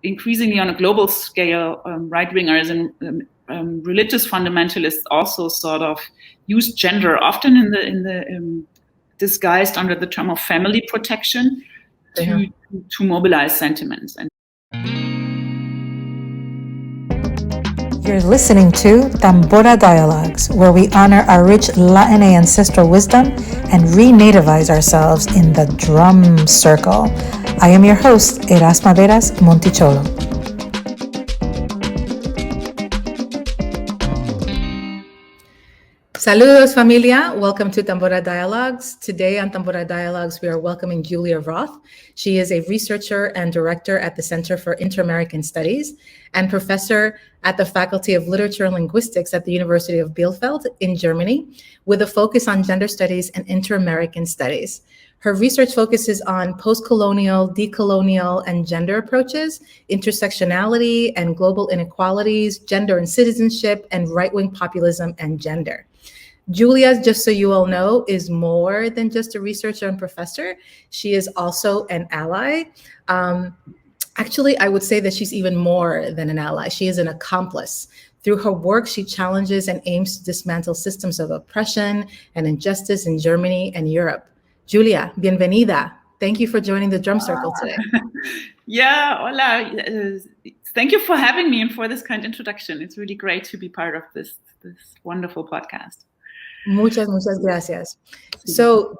increasingly on a global scale, right-wingers and religious fundamentalists also sort of use gender, often in the disguised under the term of family protection, to mobilize sentiments. And you're listening to Tambora Dialogues, where we honor our rich Latin ancestral wisdom and re-nativize ourselves in the drum circle. I am your host, Erasma Veras Monticholo. Saludos, familia. Welcome to Tambora Dialogues. Today on Tambora Dialogues, we are welcoming Julia Roth. She is a researcher and director at the Center for Inter-American Studies and professor at the Faculty of Literature and Linguistics at the University of Bielefeld in Germany, with a focus on gender studies and inter-American studies. Her research focuses on post-colonial, decolonial, and gender approaches, intersectionality and global inequalities, gender and citizenship, and right-wing populism and gender. Julia, just so you all know, is more than just a researcher and professor. She is also an ally. Actually, I would say that she's even more than an ally. She is an accomplice. Through her work, she challenges and aims to dismantle systems of oppression and injustice in Germany and Europe. Julia, bienvenida. Thank you for joining the Drum Circle today. Yeah, hola. Thank you for having me and for this kind introduction. It's really great to be part of this wonderful podcast. Muchas gracias. So,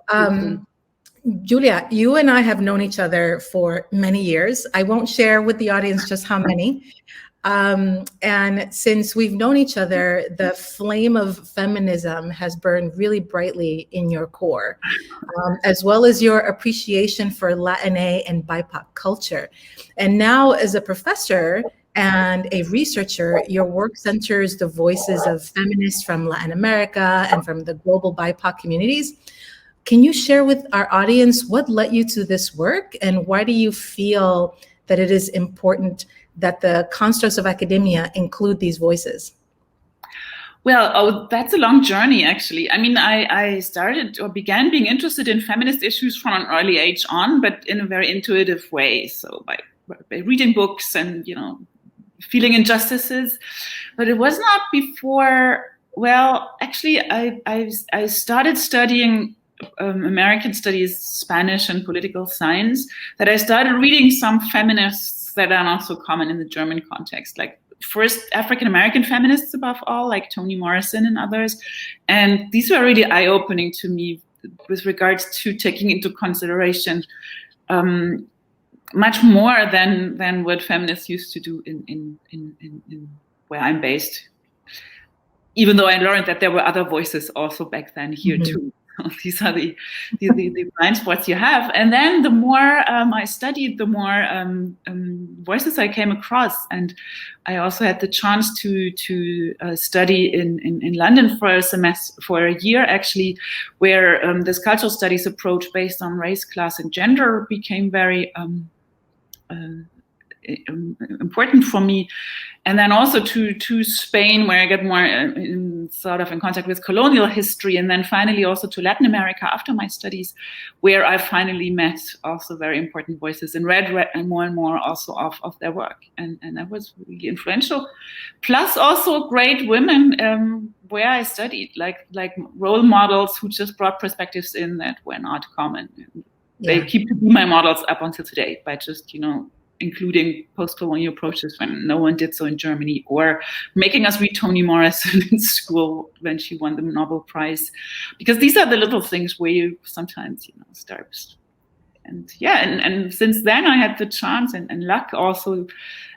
Julia, you and I have known each other for many years. I won't share with the audience just how many. And since we've known each other, the flame of feminism has burned really brightly in your core, as well as your appreciation for Latin and BIPOC culture. And now as a professor and a researcher, your work centers the voices of feminists from Latin America and from the global BIPOC communities. Can you share with our audience what led you to this work, and why do you feel that it is important that the constructs of academia include these voices? Well, that's a long journey, actually. I mean, I started or began being interested in feminist issues from an early age on, but in a very intuitive way. So by reading books and, feeling injustices. But it was not before, well, actually, I started studying American studies, Spanish and political science, that I started reading some feminists that are not so common in the German context, like first African American feminists above all, like Toni Morrison and others. And these were really eye-opening to me with regards to taking into consideration much more than what feminists used to do in where I'm based. Even though I learned that there were other voices also back then here too. These are the blind spots you have. And then the more I studied, the more voices I came across. And I also had the chance to study in London for a semester, for a year actually, where this cultural studies approach based on race, class, and gender became very important for me. And then also to Spain, where I got more in contact with colonial history, and then finally also to Latin America after my studies, where I finally met also very important voices and read more and more also of their work. And that was really influential. Plus also great women where I studied, like role models who just brought perspectives in that were not common. They keep to be my models up until today by just, including post-colonial approaches when no one did so in Germany, or making us read Toni Morrison in school when she won the Nobel Prize. Because these are the little things where you sometimes, start. And and since then I had the chance and luck also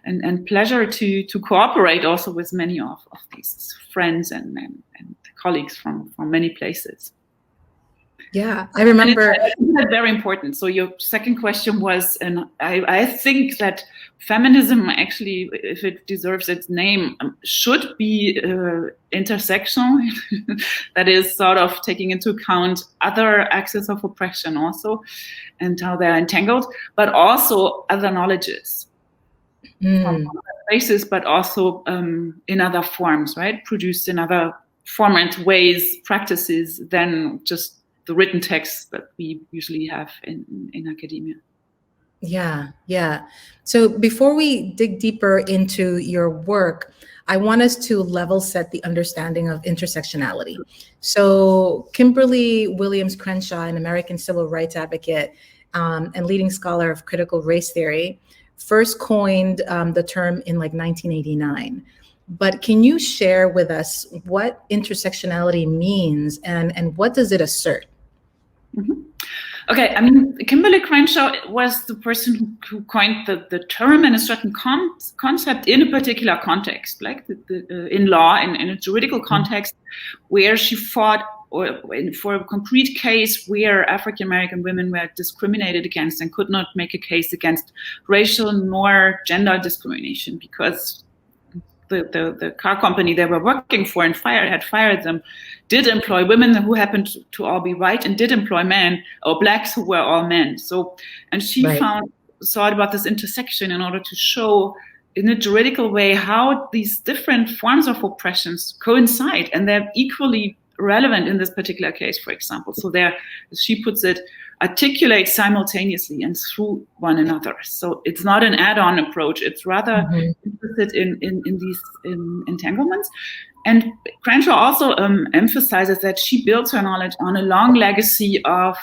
and pleasure to cooperate also with many of these friends and colleagues from many places. Yeah, I remember. That's very important. So your second question was, and I think that feminism actually, if it deserves its name, should be intersectional. That is sort of taking into account other axes of oppression also and how they're entangled, but also other knowledges from other places, but also in other forms, right? Produced in other formats, ways, practices than just the written texts that we usually have in academia. Yeah, yeah. So before we dig deeper into your work, I want us to level set the understanding of intersectionality. So Kimberly Williams Crenshaw, an American civil rights advocate and leading scholar of critical race theory, first coined the term in like 1989. But can you share with us what intersectionality means and what does it assert? Mm-hmm. Okay, I mean, Kimberly Crenshaw was the person who coined the term and a certain concept in a particular context, like in law, in a juridical context, where she fought for a concrete case where African-American women were discriminated against and could not make a case against racial nor gender discrimination because the car company they were working for and had fired them, did employ women who happened to all be white and did employ men or blacks who were all men. So, and she thought about this intersection in order to show in a juridical way how these different forms of oppressions coincide, and they're equally relevant in this particular case, for example. So there, as she puts it, articulate simultaneously and through one another. So it's not an add-on approach. It's rather interested in these entanglements. And Crenshaw also emphasizes that she builds her knowledge on a long legacy of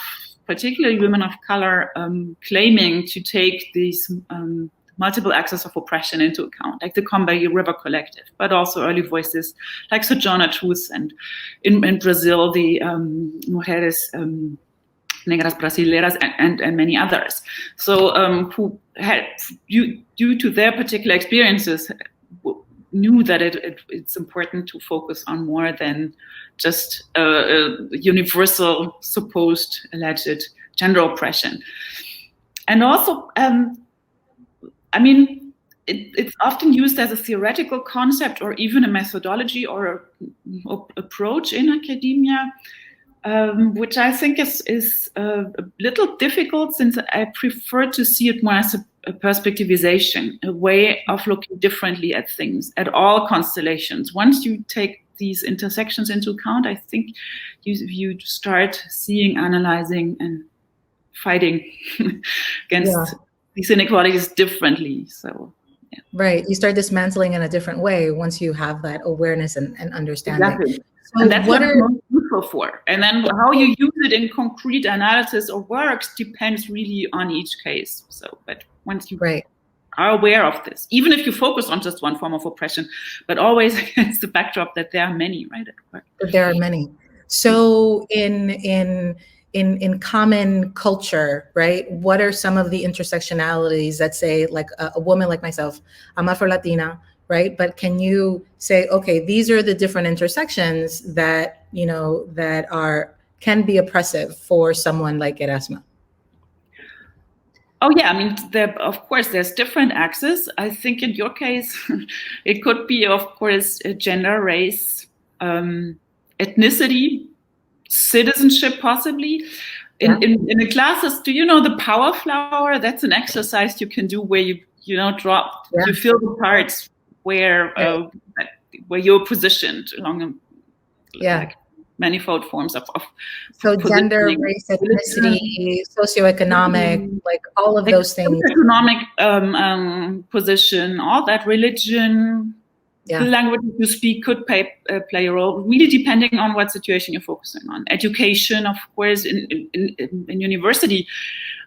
particularly women of color claiming to take these multiple axes of oppression into account, like the Combahee River Collective, but also early voices like Sojourner Truth, and in Brazil, the Mujeres Negras Brasileiras, and many others. So who had, due to their particular experiences, knew that it's important to focus on more than just universal supposed alleged gender oppression. And also, I mean, it's often used as a theoretical concept or even a methodology or approach in academia, which I think is a little difficult, since I prefer to see it more as a perspectivization, a way of looking differently at things, at all constellations. Once you take these intersections into account, I think you start seeing, analyzing, and fighting against these inequalities differently. So, yeah. Right. You start dismantling in a different way once you have that awareness and understanding. Exactly. So and that's what it's most useful for. And then how you use it in concrete analysis or works depends really on each case. So, but once you are aware of this, even if you focus on just one form of oppression, but always against the backdrop that there are many, right? There are many. So in common culture, right? What are some of the intersectionalities that say, like a woman like myself, I'm Afro-Latina, right? But can you say, okay, these are the different intersections that, you know, that can be oppressive for someone like Erasma? Oh yeah, I mean, of course, there's different axes. I think in your case, it could be, of course, gender, race, ethnicity, citizenship, possibly. In the classes, do you know the power flower? That's an exercise you can do where you drop, you feel the parts where you're positioned along like manifold forms of so gender, race, ethnicity, socioeconomic, like all of those things. Economic position, all that, religion, the language you speak could play a role, really depending on what situation you're focusing on. Education, of course, in university,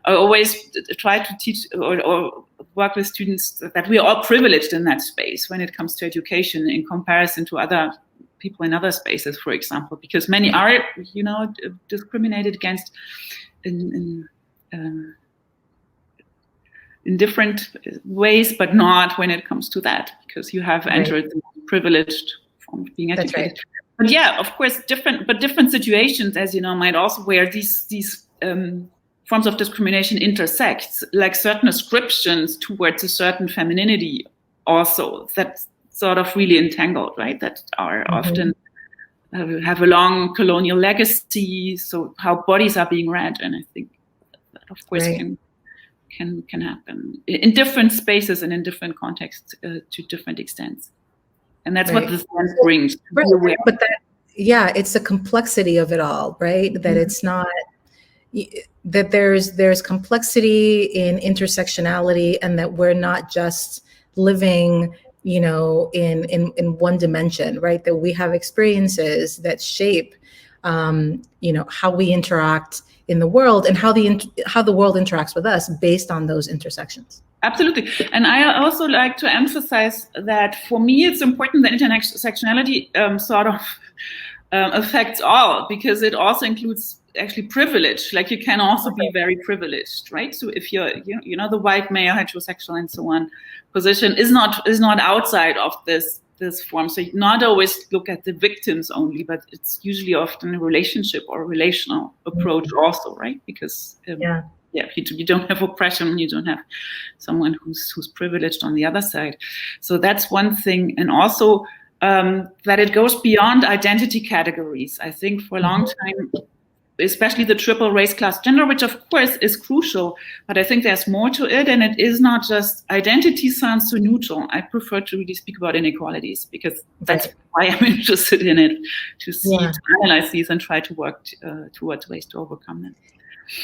I always try to teach or work with students that we are all privileged in that space when it comes to education in comparison to other people in other spaces, for example, because many are, discriminated against in different ways, but not when it comes to that, because you have entered the privileged form of being educated. Right. But yeah, of course, different situations, as you know, might also where these forms of discrimination intersect, like certain ascriptions towards a certain femininity also, that's sort of really entangled, right? That are often have a long colonial legacy. So how bodies are being read, and I think that, of course, can happen in different spaces and in different contexts to different extents. And that's what this brings. But that, it's the complexity of it all, right? That it's not, that there's complexity in intersectionality, and that we're not just living, you know, in one dimension, right? That we have experiences that shape, you know, how we interact in the world, and how the world interacts with us based on those intersections. Absolutely. And I also like to emphasize that for me, it's important that intersectionality sort of affects all, because it also includes actually privilege. Like, you can also be very privileged, right? So if you're, you know, the white male, heterosexual, and so on position is not outside of this form. So you not always look at the victims only, but it's usually often a relationship or a relational approach also, right? Because you don't have oppression, you don't have someone who's privileged on the other side. So that's one thing. And also that it goes beyond identity categories. I think for a long time, especially the triple race, class, gender, which of course is crucial, but I think there's more to it, and it is not just identity sounds so neutral. I prefer to really speak about inequalities, because that's why I'm interested in it, to see, to analyze these and try to work towards ways to overcome them.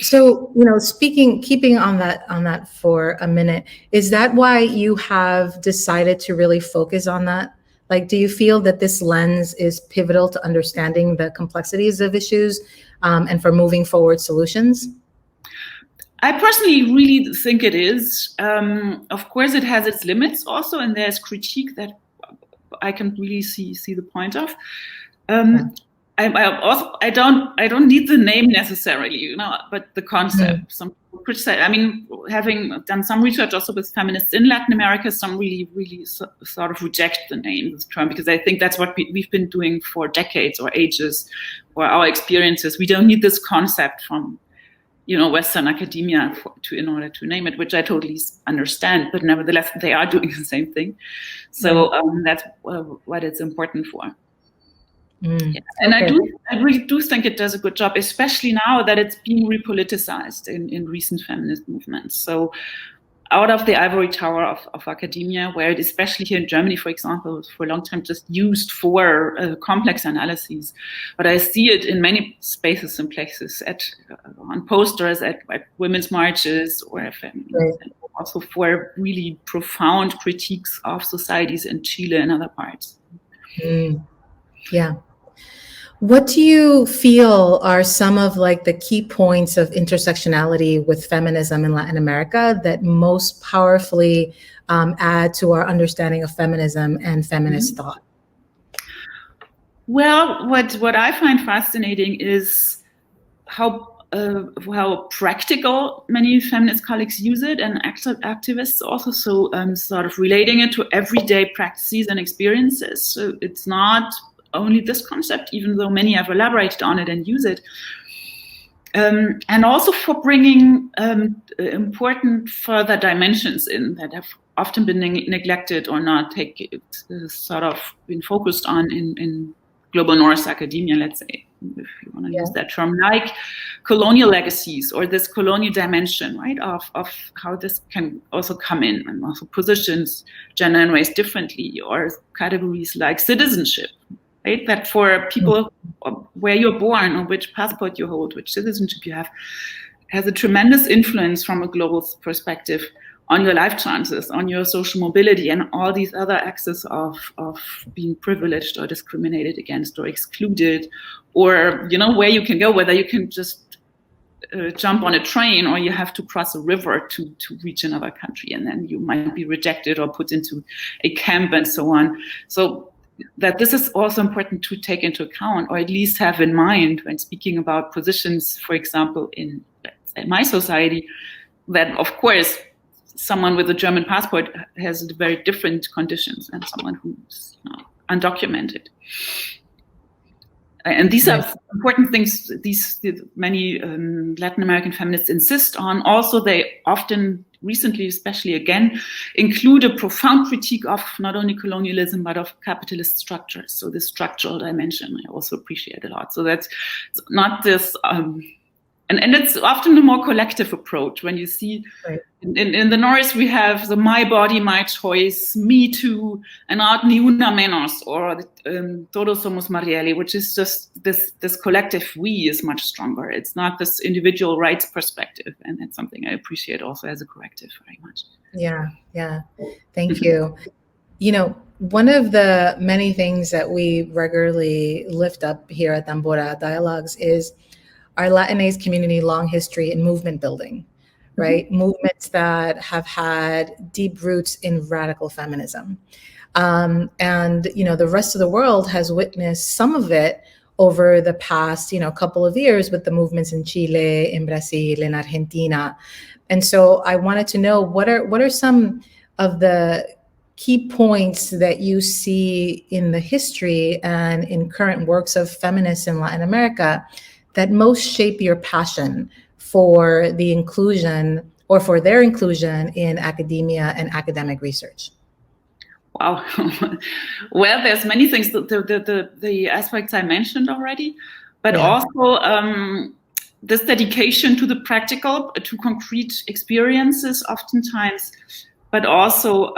So, you know, keeping on that for a minute, is that why you have decided to really focus on that? Like, do you feel that this lens is pivotal to understanding the complexities of issues and for moving forward solutions? I personally really think it is. Of course, it has its limits also, and there's critique that I can really see the point of. I don't need the name necessarily, you know, but the concept. Some people criticize. I mean, having done some research also with feminists in Latin America, some really sort of reject the name, this term, because I think that's what we've been doing for decades or ages, or our experiences. We don't need this concept from, you know, Western academia in order to name it, which I totally understand. But nevertheless, they are doing the same thing. So that's what it's important for. And I really do think it does a good job, especially now that it's being repoliticized in recent feminist movements. So out of the ivory tower of academia, where it, especially here in Germany, for example, was for a long time just used for complex analyses. But I see it in many spaces and places, on posters, at women's marches, or also for really profound critiques of societies in Chile and other parts. Yeah. What do you feel are some of like the key points of intersectionality with feminism in Latin America that most powerfully add to our understanding of feminism and feminist thought? Well, what I find fascinating is how practical many feminist colleagues use it, and activists also. So sort of relating it to everyday practices and experiences. So it's not only this concept, even though many have elaborated on it and use it. And also for bringing important further dimensions in that have often been neglected or not sort of been focused on in global North academia, let's say, if you want to use that term, like colonial legacies, or this colonial dimension, right, of how this can also come in, and also positions gender and race differently, or categories like citizenship, right, that for people where you're born, or which passport you hold, which citizenship you have, has a tremendous influence from a global perspective on your life chances, on your social mobility, and all these other axes of being privileged or discriminated against or excluded, or, you know, where you can go, whether you can just jump on a train, or you have to cross a river to reach another country, and then you might be rejected or put into a camp and so on. So that this is also important to take into account, or at least have in mind when speaking about positions, for example, in my society, that of course someone with a German passport has very different conditions than someone who's, you know, undocumented. And these are important things many Latin American feminists insist on. Also, they often, recently especially again, include a profound critique of not only colonialism, but of capitalist structures. So the structural dimension I also appreciate a lot. So that's not this And it's often a more collective approach when you see in the North we have the my body, my choice, me too, and not ni una menos or todos somos Marielle, which is just this collective we is much stronger. It's not this individual rights perspective, and it's something I appreciate also as a corrective very much. Yeah. Thank you. One of the many things that we regularly lift up here at Tambora Dialogues is our Latinx community long history in movement building, right? Movements that have had deep roots in radical feminism. And, the rest of the world has witnessed some of it over the past, couple of years with the movements in Chile, in Brazil, in Argentina. And so I wanted to know what are some of the key points that you see in the history and in current works of feminists in Latin America that most shape your passion for the inclusion or for their inclusion in academia and academic research? Wow. Well, there's many things, the aspects I mentioned already, but also this dedication to the practical, to concrete experiences oftentimes, but also,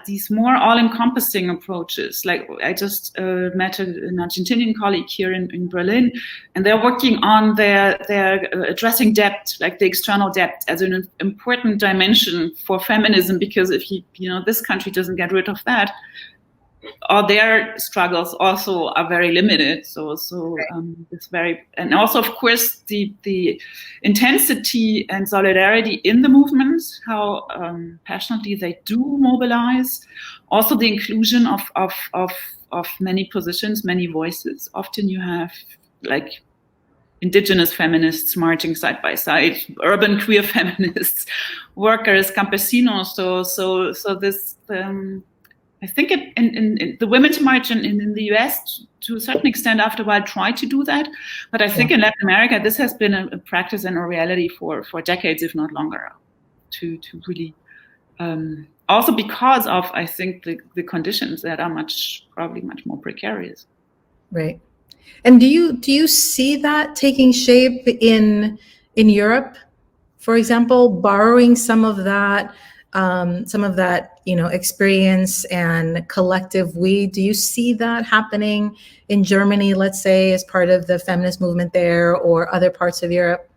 these more all-encompassing approaches. Like I just met an Argentinian colleague here in Berlin, and they're working on their addressing debt, like the external debt, as an important dimension for feminism. Because if this country doesn't get rid of that, all their struggles also are very limited. So it's very, and also of course the intensity and solidarity in the movements, how passionately they do mobilize. Also the inclusion of many positions, many voices. Often you have like indigenous feminists marching side by side, urban queer feminists, workers, campesinos. So this. I think in the Women's March in the US, to a certain extent, after a while, tried to do that. But I think in Latin America, this has been a practice and a reality for decades, if not longer, to really, also because of, I think, the conditions that are probably much more precarious. Right. And do you see that taking shape in Europe, for example, borrowing some of that experience and collective we? Do you see that happening in Germany, let's say, as part of the feminist movement there, or other parts of Europe?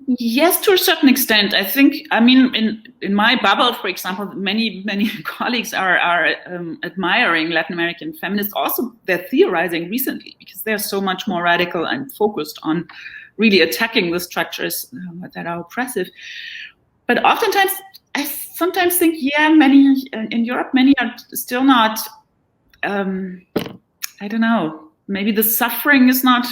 Yes, to a certain extent. I think, in my bubble, for example, many colleagues are admiring Latin American feminists. Also, they're theorizing recently because they're so much more radical and focused on really attacking the structures that are oppressive. But oftentimes, I sometimes think, many in Europe, many are still not, I don't know, maybe the suffering is not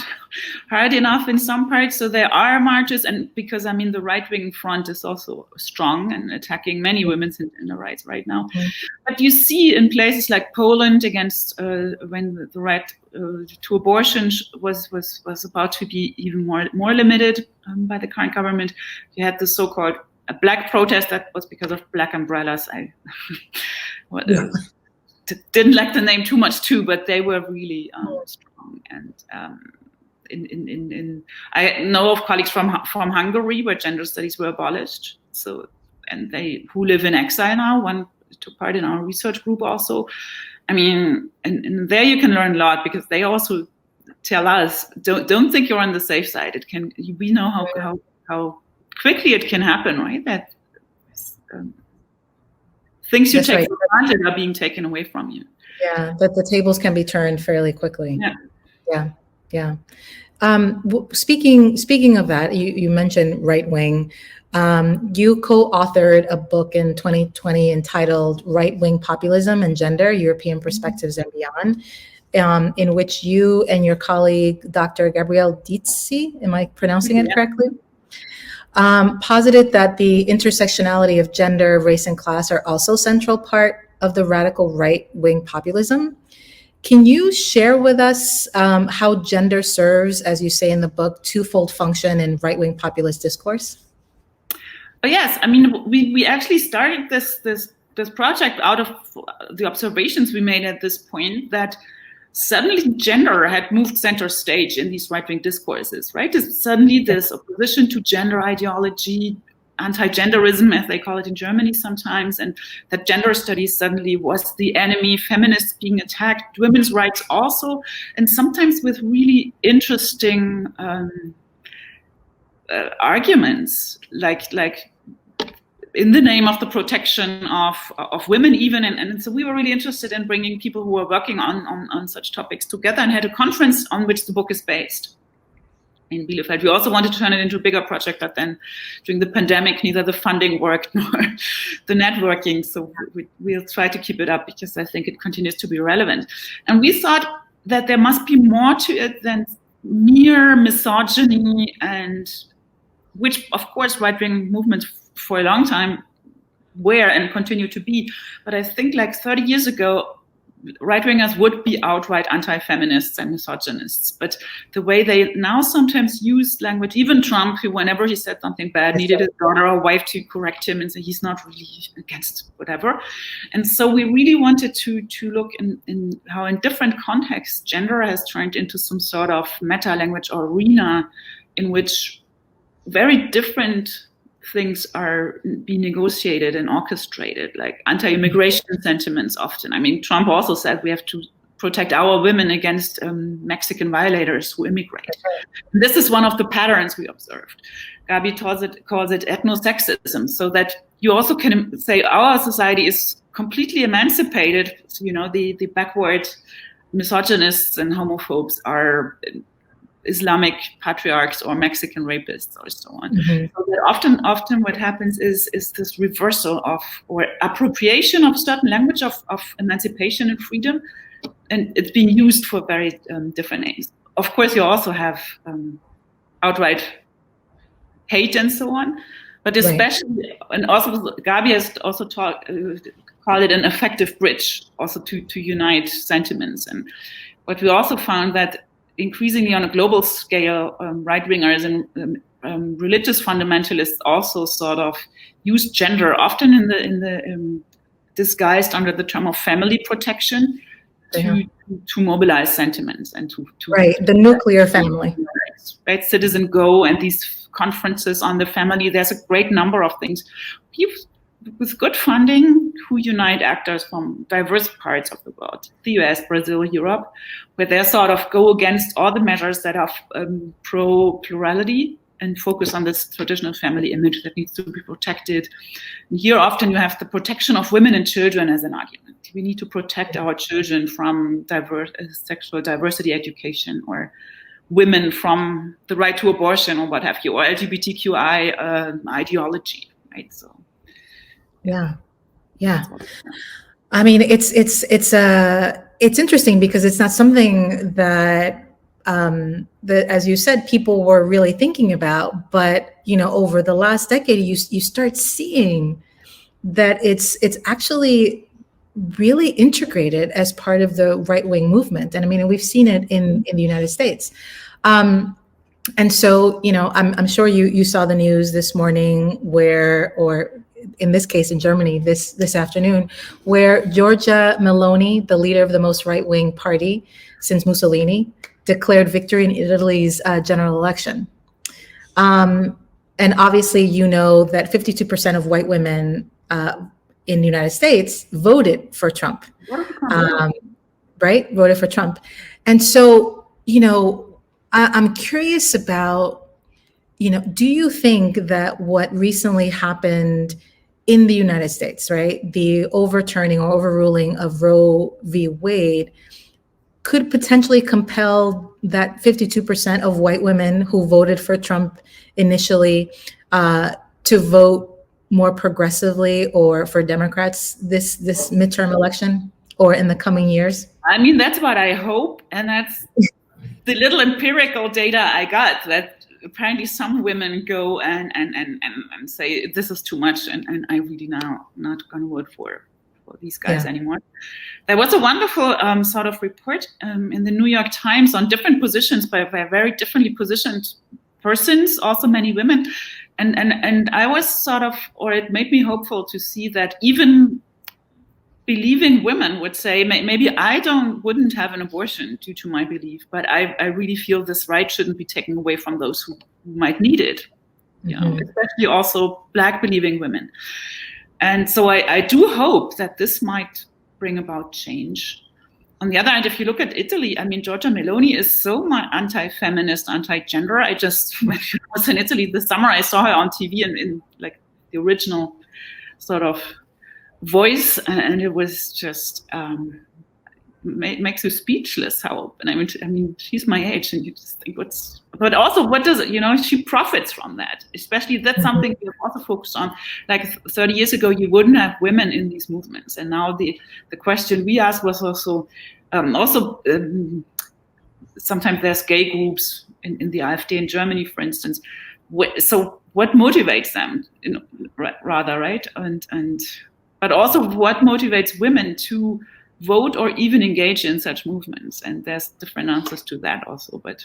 hard enough in some parts. So there are marches, and because, the right-wing front is also strong and attacking many women's in the rights right now. Mm-hmm. But you see in places like Poland against, when the right to abortion was about to be even more limited by the current government, you had the so-called a black protest that was because of black umbrellas. I didn't like the name too much too, but they were really strong. And I know of colleagues from Hungary where gender studies were abolished. So, and who live in exile now. One took part in our research group also. And there you can learn a lot, because they also tell us, don't think you're on the safe side. We know how quickly it can happen, right? That things you take for granted are being taken away from you. Yeah, that the tables can be turned fairly quickly. Yeah. Speaking of that, you mentioned right wing. You co-authored a book in 2020 entitled "Right Wing Populism and Gender: European Perspectives and Beyond," in which you and your colleague, Dr. Gabrielle Dietzy, am I pronouncing it correctly? Posited that the intersectionality of gender, race, and class are also central part of the radical right-wing populism. Can you share with us how gender serves, as you say in the book, twofold function in right-wing populist discourse? Oh, yes. We actually started this project out of the observations we made at this point, that suddenly gender had moved center stage in these right-wing discourses, right? Suddenly this opposition to gender ideology, anti-genderism, as they call it in Germany sometimes, and that gender studies suddenly was the enemy, feminists being attacked, women's rights also, and sometimes with really interesting arguments, like in the name of the protection of women even, and so we were really interested in bringing people who were working on such topics together, and had a conference on which the book is based in Bielefeld. We also wanted to turn it into a bigger project, but then during the pandemic, neither the funding worked nor the networking. So we'll try to keep it up because I think it continues to be relevant. And we thought that there must be more to it than mere misogyny, and which, of course, right-wing movements for a long time were and continue to be. But I think like 30 years ago, right-wingers would be outright anti-feminists and misogynists. But the way they now sometimes use language, even Trump, who whenever he said something bad, needed his daughter or wife to correct him and say he's not really against whatever. And so we really wanted to look in how in different contexts, gender has turned into some sort of meta-language or arena in which very different things are being negotiated and orchestrated, like anti-immigration sentiments often. I mean, Trump also said we have to protect our women against Mexican violators who immigrate. And this is one of the patterns we observed. Gabi calls it ethnosexism, so that you also can say our society is completely emancipated. So, you know, the backward misogynists and homophobes are Islamic patriarchs or Mexican rapists or so on. Mm-hmm. So that often what happens is this reversal of or appropriation of certain language of emancipation and freedom, and it's being used for very different aims. Of course, you also have outright hate and so on, but especially, right. And also Gabi has also called it an effective bridge, also to unite sentiments. And what we also found that increasingly on a global scale, right-wingers and religious fundamentalists also sort of use gender, often in the disguised under the term of family protection, to mobilize sentiments and to right, the nuclear family. Right, Citizen Go and these conferences on the family. There's a great number of things with good funding who unite actors from diverse parts of the world, the US, Brazil, Europe, where they sort of go against all the measures that are pro-plurality and focus on this traditional family image that needs to be protected. And here often you have the protection of women and children as an argument. We need to protect our children from sexual diversity education, or women from the right to abortion or what have you, or LGBTQI ideology, right? So. Yeah. I mean, it's interesting because it's not something that as you said, people were really thinking about. But you know, over the last decade, you start seeing that it's actually really integrated as part of the right-wing movement. And I mean, we've seen it in the United States. And so, you know, I'm sure you saw the news this morning or in this case in Germany this afternoon, where Giorgia Meloni, the leader of the most right-wing party since Mussolini, declared victory in Italy's general election. And obviously, you know that 52% of white women in the United States voted for Trump, right? Voted for Trump. And so, you know, I'm curious about, you know, do you think that what recently happened in the United States, right, the overturning or overruling of Roe v. Wade, could potentially compel that 52% of white women who voted for Trump initially to vote more progressively or for Democrats this midterm election or in the coming years? I mean, that's what I hope, and that's the little empirical data I got, that apparently some women go and say this is too much, and I really now not going to vote for these guys anymore. There was a wonderful sort of report in the New York Times on different positions by very differently positioned persons, also many women, and I was sort of, or it made me hopeful to see that even believing women would say, maybe I wouldn't have an abortion due to my belief, but I really feel this right shouldn't be taken away from those who might need it, you know, especially also Black believing women. And so I do hope that this might bring about change. On the other hand, if you look at Italy, I mean, Giorgia Meloni is so much anti-feminist, anti-gender. When I was in Italy this summer, I saw her on TV in like the original sort of voice, and it was just makes you speechless. How open. I mean, she's my age, and you just think but also what does it? You know, she profits from that. Especially that's something we have also focused on. Like 30 years ago, you wouldn't have women in these movements, and now the question we asked was also sometimes there's gay groups in the AfD in Germany, for instance. So what motivates them? You know, rather, right? But also what motivates women to vote or even engage in such movements. And there's different answers to that also. But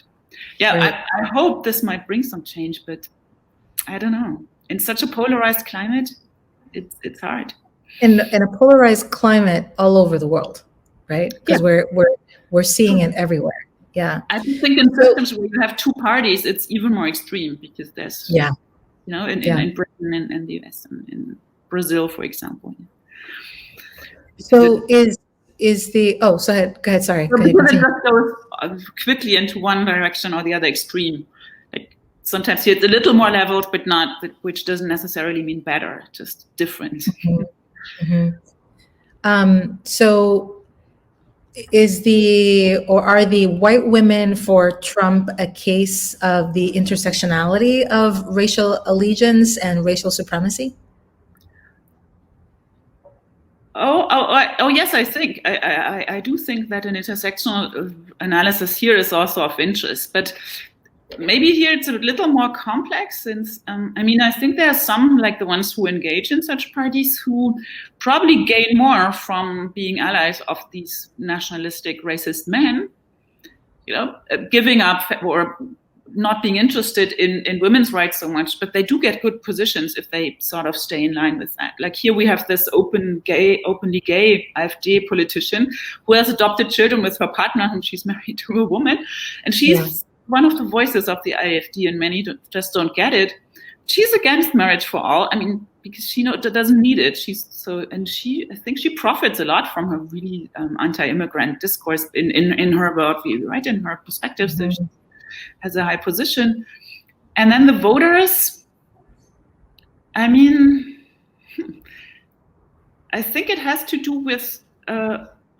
yeah, right. I hope this might bring some change, but I don't know. In such a polarized climate, it's hard. In a polarized climate all over the world, right? Because we're seeing it everywhere. Yeah. I think in systems where you have two parties, it's even more extreme because there's, you know, in Britain and the US and in Brazil, for example. So go ahead, sorry. It just goes quickly into one direction or the other extreme. Like sometimes it's a little more leveled, but not, which doesn't necessarily mean better, just different. So are the white women for Trump a case of the intersectionality of racial allegiance and racial supremacy? Oh yes, I think I do think that an intersectional analysis here is also of interest, but maybe here it's a little more complex since I mean, I think there are some, like the ones who engage in such parties, who probably gain more from being allies of these nationalistic racist men, you know, giving up or not being interested in women's rights so much, but they do get good positions if they sort of stay in line with that. Like here we have this openly gay AfD politician who has adopted children with her partner, and she's married to a woman, and she's one of the voices of the AfD, and many just don't get it. She's against marriage for all. I mean, because she doesn't need it. I think she profits a lot from her really anti-immigrant discourse in her worldview, right? In her perspective, so she has a high position. And then the voters, I mean, I think it has to do with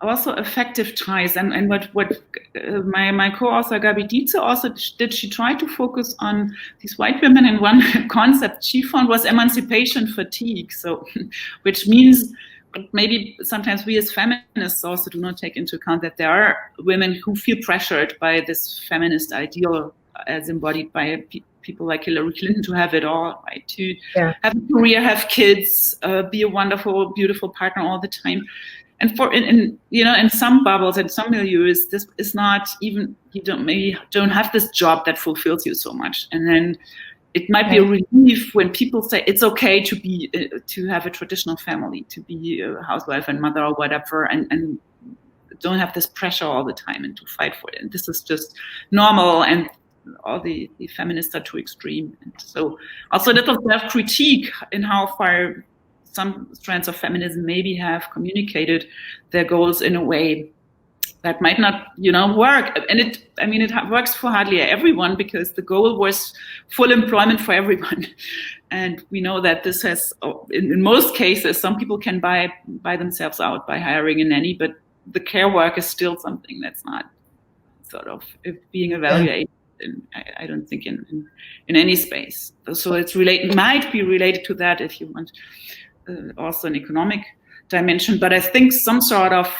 also effective ties, and what my co-author Gabi Dietze also did. She tried to focus on these white women, and one concept she found was emancipation fatigue. So, which means maybe sometimes we as feminists also do not take into account that there are women who feel pressured by this feminist ideal as embodied by people like Hillary Clinton to have it all, right? To have a career, have kids, be a wonderful, beautiful partner all the time. And in some bubbles, in some milieux, this is not even, you don't have this job that fulfills you so much. And then it might be a relief when people say it's okay to have a traditional family, to be a housewife and mother or whatever, and don't have this pressure all the time and to fight for it. And this is just normal, and all the feminists are too extreme. And so also a little self-critique in how far some strands of feminism maybe have communicated their goals in a way that might not, work. And it works for hardly everyone, because the goal was full employment for everyone. And we know that this has, in most cases, some people can buy themselves out by hiring a nanny, but the care work is still something that's not sort of being evaluated. I don't think in any space. So might be related to that if you want. Also an economic dimension, but I think some sort of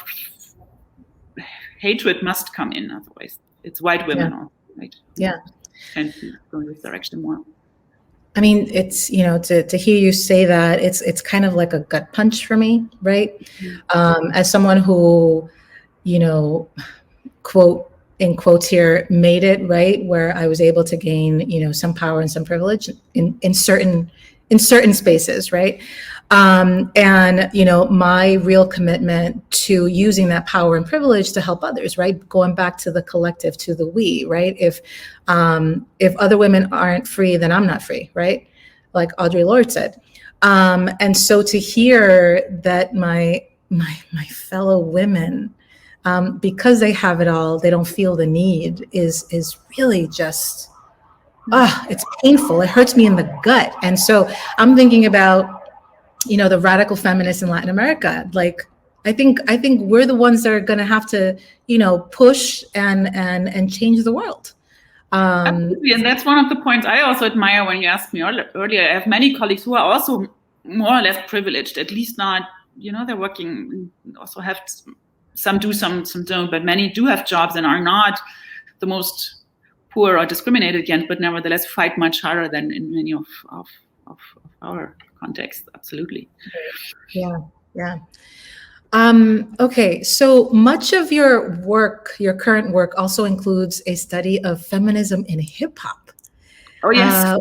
hatred must come in, otherwise it's white women also, right? And go in this direction more. I mean, it's, to hear you say that, it's kind of like a gut punch for me, right? As someone who, quote in quotes here, made it, right, where I was able to gain, some power and some privilege in certain spaces, right? And, you know, my real commitment to using that power and privilege to help others, right? Going back to the collective, to the we, right? If other women aren't free, then I'm not free, right? Like Audre Lorde said. And so to hear that my fellow women, because they have it all, they don't feel the need is really just, it's painful. It hurts me in the gut. And so I'm thinking about, you know, the radical feminists in Latin America. Like, I think we're the ones that are going to have to, you know, push and change the world. Absolutely, and that's one of the points I also admire when you asked me earlier. I have many colleagues who are also more or less privileged, at least not, you know, they're working, also have, some do, some don't, but many do have jobs and are not the most poor or discriminated against, but nevertheless fight much harder than in many of our contexts. Absolutely. Yeah. Okay, so much of your work, your current work, also includes a study of feminism in hip hop. Oh, yes.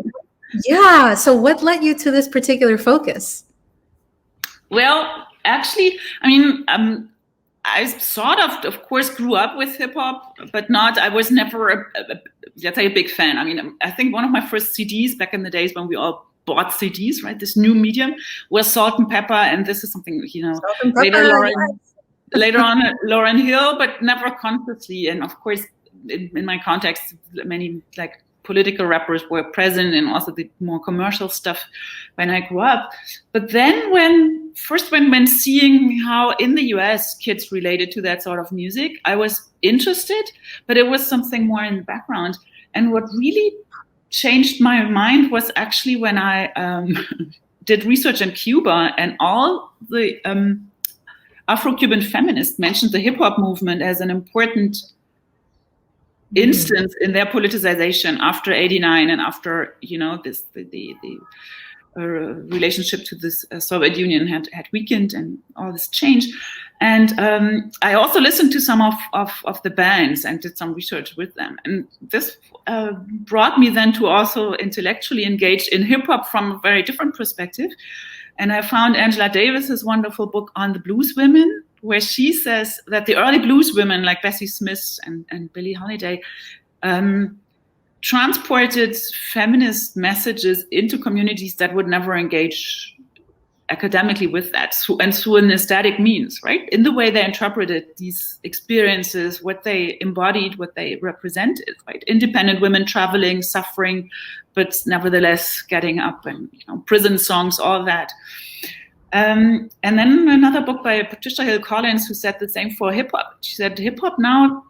Yeah, so what led you to this particular focus? Well, actually, I mean, I sort of course, grew up with hip hop, but I was never, let's say, a big fan. I mean, I think one of my first CDs back in the days when we all bought CDs, right? This new medium was Salt and Pepper, and this is something, you know, later on Lauryn Hill, but never consciously. And of course, in my context, many like political rappers were present, and also the more commercial stuff when I grew up. But then when seeing how in the US kids related to that sort of music, I was interested, but it was something more in the background. And what really changed my mind was actually when I did research in Cuba, and all the Afro-Cuban feminists mentioned the hip-hop movement as an important instance in their politicization after '89 and after, you know, the relationship to this Soviet Union had weakened and all this change. And I also listened to some of the bands and did some research with them. And this brought me then to also intellectually engage in hip hop from a very different perspective. And I found Angela Davis's wonderful book on the blues women, where she says that the early blues women like Bessie Smith and Billie Holiday transported feminist messages into communities that would never engage academically with that, through an aesthetic means, right? In the way they interpreted these experiences, what they embodied, what they represented, right? Independent women traveling, suffering, but nevertheless getting up, and, you know, prison songs, all that. And then another book by Patricia Hill Collins, who said the same for hip hop. She said hip hop now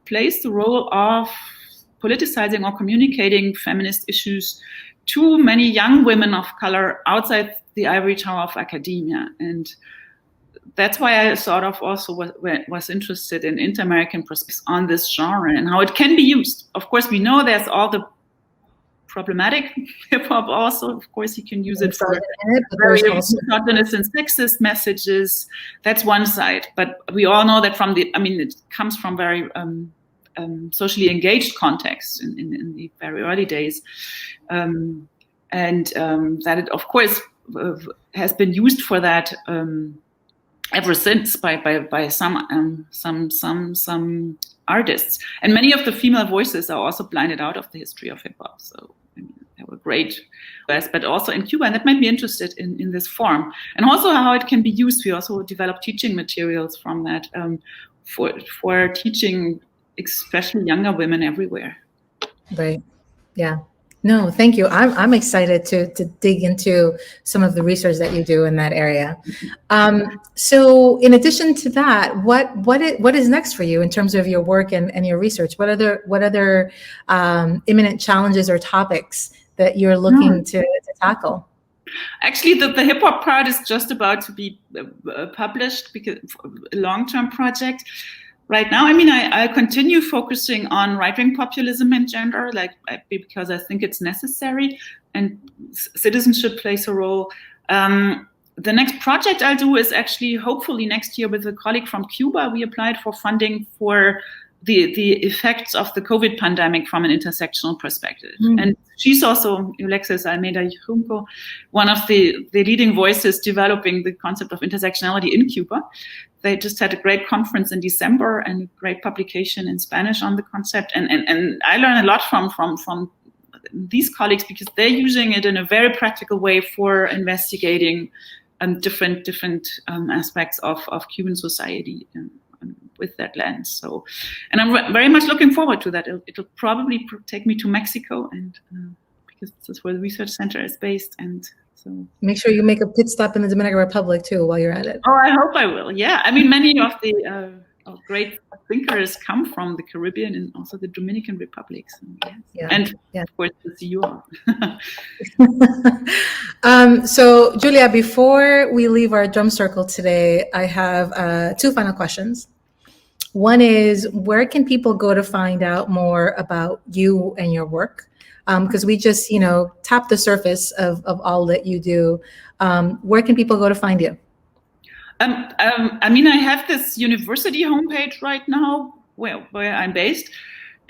plays the role of politicizing or communicating feminist issues to many young women of color outside the ivory tower of academia. And that's why I sort of also was interested in inter-American perspectives on this genre and how it can be used. Of course, we know there's all the problematic hip hop also. Of course, you can use it for very misogynist and sexist messages. That's one side. But we all know that it comes from very socially engaged context in the very early days. And that it, of course, has been used for that ever since by some artists, and many of the female voices are also blinded out of the history of hip hop. So they were great, but also in Cuba, and that made me interested in this form, and also how it can be used. We also developed teaching materials from that for teaching, especially younger women everywhere. Right. Yeah. No, thank you. I'm excited to dig into some of the research that you do in that area. So in addition to that, what is next for you in terms of your work and your research? What other imminent challenges or topics that you're looking to tackle? Actually, the hip hop part is just about to be published, because a long-term project. Right now, I continue focusing on right-wing populism and gender, because I think it's necessary, and citizenship plays a role. The next project I'll do is actually, hopefully next year, with a colleague from Cuba. We applied for funding for the effects of the COVID pandemic from an intersectional perspective. And she's also, Alexis Almeida Junco, one of the leading voices developing the concept of intersectionality in Cuba. They just had a great conference in December and a great publication in Spanish on the concept. And I learned a lot from these colleagues because they're using it in a very practical way for investigating different aspects of Cuban society with that lens. So, and I'm very much looking forward to that. It'll probably take me to Mexico, and because this is where the research center is based, and so make sure you make a pit stop in the Dominican Republic too while you're at it. Oh, I hope I will. Yeah, I mean, many of the great thinkers come from the Caribbean and also the Dominican Republic. So, yes. And of course, to see you all. So, Julia, before we leave our drum circle today, I have 2 final questions. One is, where can people go to find out more about you and your work? Because we just, tapped the surface of all that you do. Where can people go to find you? I mean, I have this university homepage right now where I'm based,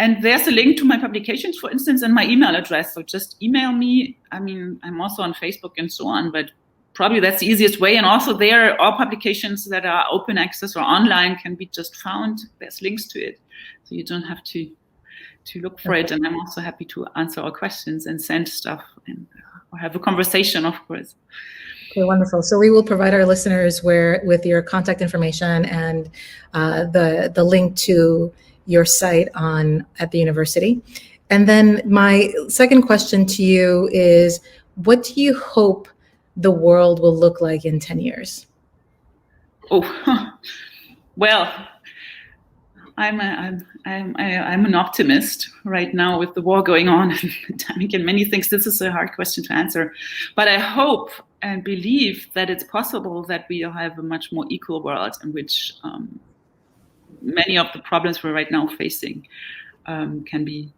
and there's a link to my publications, for instance, and my email address. So just email me. I mean, I'm also on Facebook and so on, but probably that's the easiest way. And also there, all publications that are open access or online can be just found. There's links to it, so you don't have to look for it. And I'm also happy to answer all questions and send stuff and or have a conversation, of course. Okay, wonderful. So we will provide our listeners with your contact information and the link to your site at the university. And then my second question to you is, what do you hope the world will look like in 10 years? Oh, well, I'm an optimist right now with the war going on and the pandemic and many things. This is a hard question to answer, but I hope and believe that it's possible that we'll have a much more equal world in which many of the problems we're right now facing can be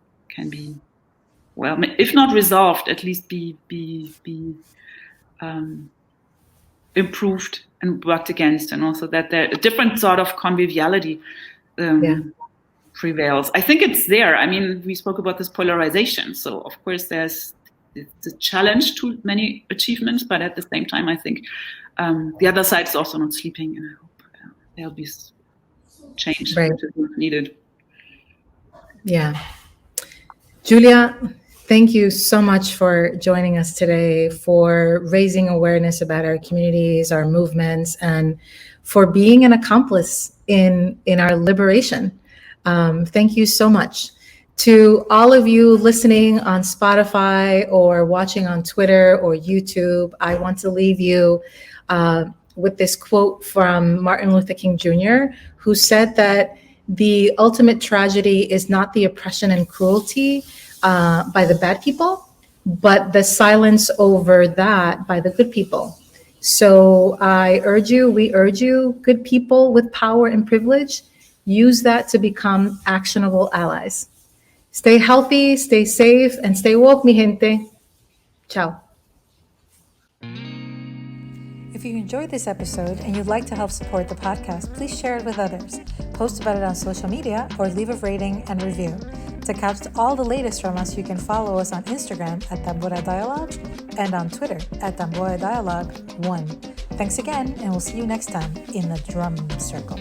well, if not resolved, at least be improved and worked against, and also that there a different sort of conviviality prevails. I think it's there. I mean, we spoke about this polarization, so of course it's a challenge to many achievements, but at the same time, I think the other side is also not sleeping, and I hope there'll be change which is needed. Yeah, Julia, thank you so much for joining us today, for raising awareness about our communities, our movements, and for being an accomplice in our liberation. Thank you so much. To all of you listening on Spotify or watching on Twitter or YouTube, I want to leave you with this quote from Martin Luther King Jr., who said that the ultimate tragedy is not the oppression and cruelty by the bad people, but the silence over that by the good people. So we urge you, good people with power and privilege, use that to become actionable allies. Stay healthy, stay safe, and stay woke, mi gente. Ciao. If you enjoyed this episode and you'd like to help support the podcast, please share it with others. Post about it on social media or leave a rating and review. To catch all the latest from us, you can follow us on Instagram at Tambora Dialogues and on Twitter at Tambora Dialogue 1. Thanks again, and we'll see you next time in the Drum Circle.